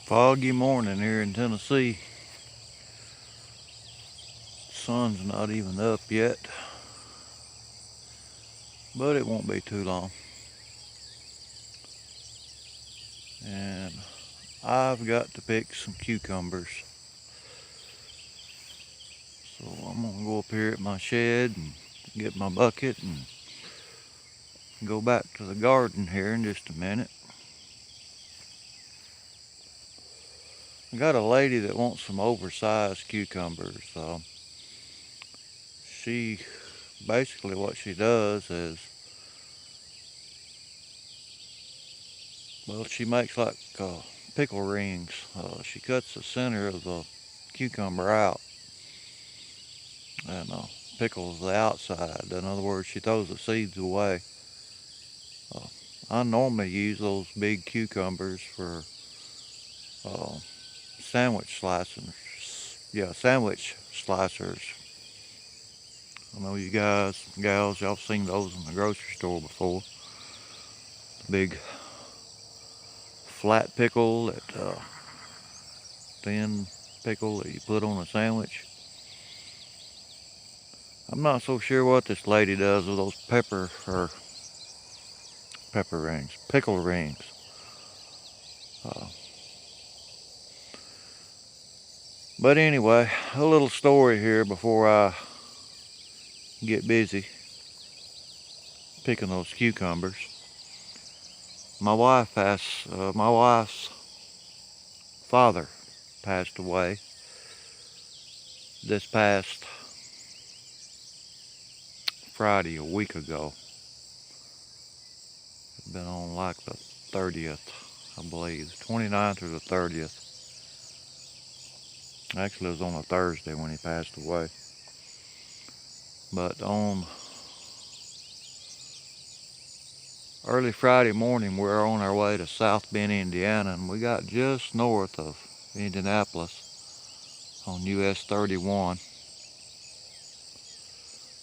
Foggy morning here in Tennessee. Sun's not even up yet, but it won't be too long. And I've got to pick some cucumbers. So I'm gonna go up here at my shed and get my bucket and go back to the garden here in just a minute. I got a lady that wants some oversized cucumbers. She basically what she does is, well, she makes like pickle rings. She cuts the center of the cucumber out and pickles the outside. In other words, she throws the seeds away. Uh, I normally use those big cucumbers for uh, sandwich slicers. Yeah, sandwich slicers. I know you guys, gals, y'all seen those in the grocery store before. Big flat pickle, that thin pickle that you put on a sandwich. I'm not so sure what this lady does with those pepper rings, pickle rings. But anyway, a little story here before I get busy picking those cucumbers. My wife's father passed away this past Friday, a week ago. It's been on like the 30th, I believe, 29th or the 30th. Actually, it was on a Thursday when he passed away. But on early Friday morning, we were on our way to South Bend, Indiana, and we got just north of Indianapolis on US 31.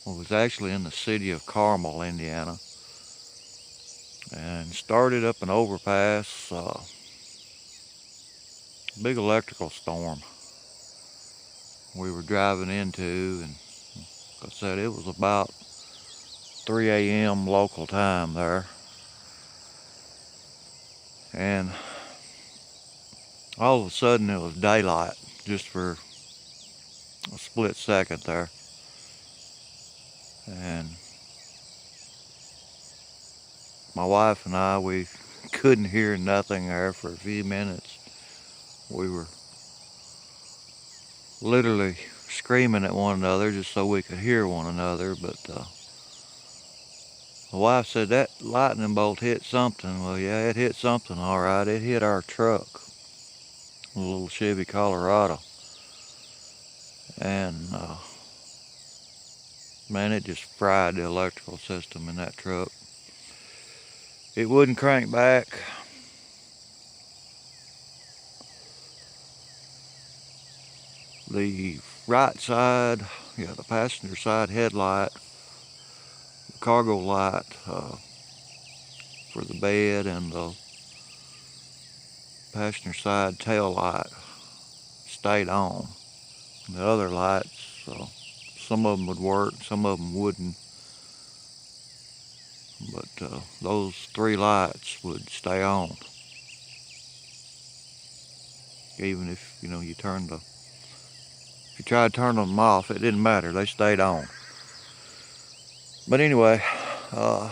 We was actually in the city of Carmel, Indiana, and started up an overpass. Big electrical storm we were driving into, and like I said, it was about 3 a.m. local time there. And all of a sudden it was daylight just for a split second there. And my wife and I, we couldn't hear nothing there for a few minutes. We were literally screaming at one another just so we could hear one another. But my wife said that lightning bolt hit something. Well, yeah, it hit something all right. It hit our truck, a little Chevy Colorado. And man, it just fried the electrical system in that truck. It wouldn't crank back. The right side, yeah, the passenger side headlight, the cargo light for the bed, and the passenger side tail light stayed on. The other lights, some of them would work, some of them wouldn't. But those three lights would stay on. Even if, if you tried to turn them off, it didn't matter. They stayed on. But anyway, the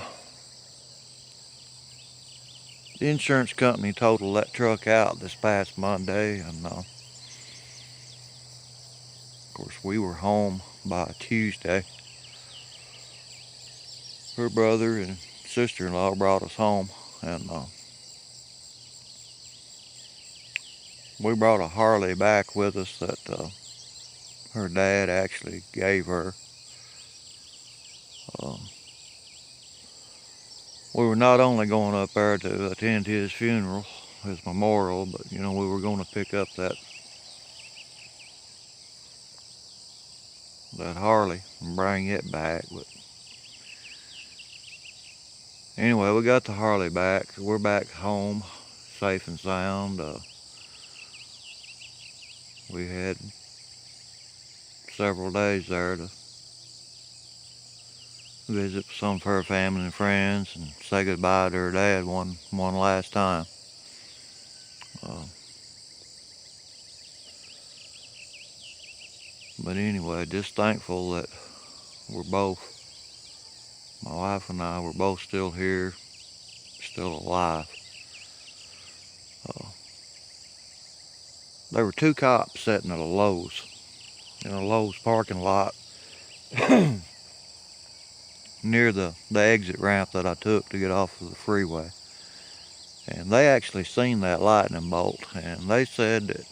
insurance company totaled that truck out this past Monday, and of course we were home by Tuesday. Her brother and sister-in-law brought us home, and we brought a Harley back with us that her dad actually gave her. We were not only going up there to attend his funeral, his memorial, but we were going to pick up that Harley and bring it back. But anyway, we got the Harley back. We're back home, safe and sound. We had several days there to visit some of her family and friends and say goodbye to her dad one last time. Uh, but anyway, just thankful that we're both, my wife and I, we're both still here, still alive. Uh, there were two cops sitting at a Lowe's, in a Lowe's parking lot near the exit ramp that I took to get off of the freeway. And they actually seen that lightning bolt, and they said that,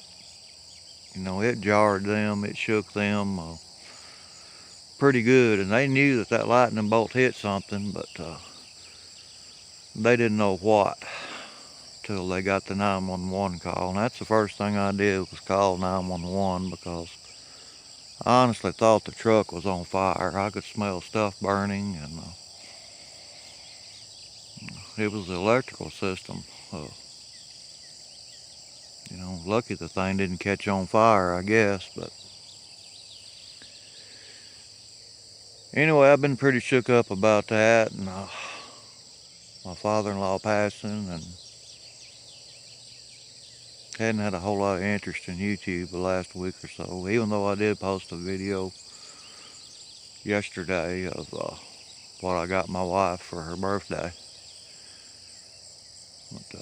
it jarred them, it shook them pretty good, and they knew that that lightning bolt hit something, but they didn't know what till they got the 911 call. And that's the first thing I did was call 911 because I honestly thought the truck was on fire. I could smell stuff burning, and it was the electrical system. Lucky the thing didn't catch on fire, I guess, but anyway, I've been pretty shook up about that, and my father-in-law passing, and hadn't had a whole lot of interest in YouTube the last week or so, even though I did post a video yesterday of what I got my wife for her birthday. But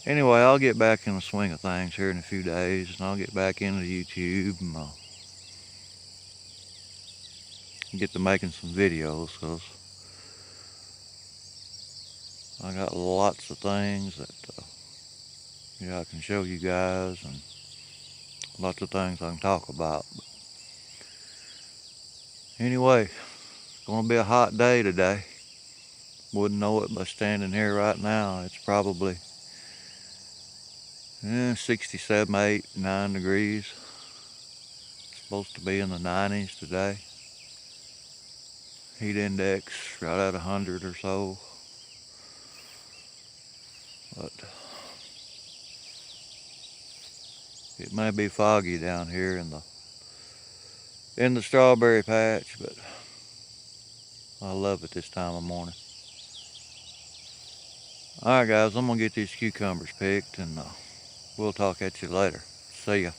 anyway, I'll get back in the swing of things here in a few days, and I'll get back into YouTube and get to making some videos, because I got lots of things that I can show you guys, and lots of things I can talk about. But anyway, it's going to be a hot day today. Wouldn't know it by standing here right now. It's probably 67, 8, 9 degrees. It's supposed to be in the 90s today. Heat index right at 100 or so. But it may be foggy down here in the strawberry patch, but I love it this time of morning. Alright guys, I'm going to get these cucumbers picked, and we'll talk at you later. See ya.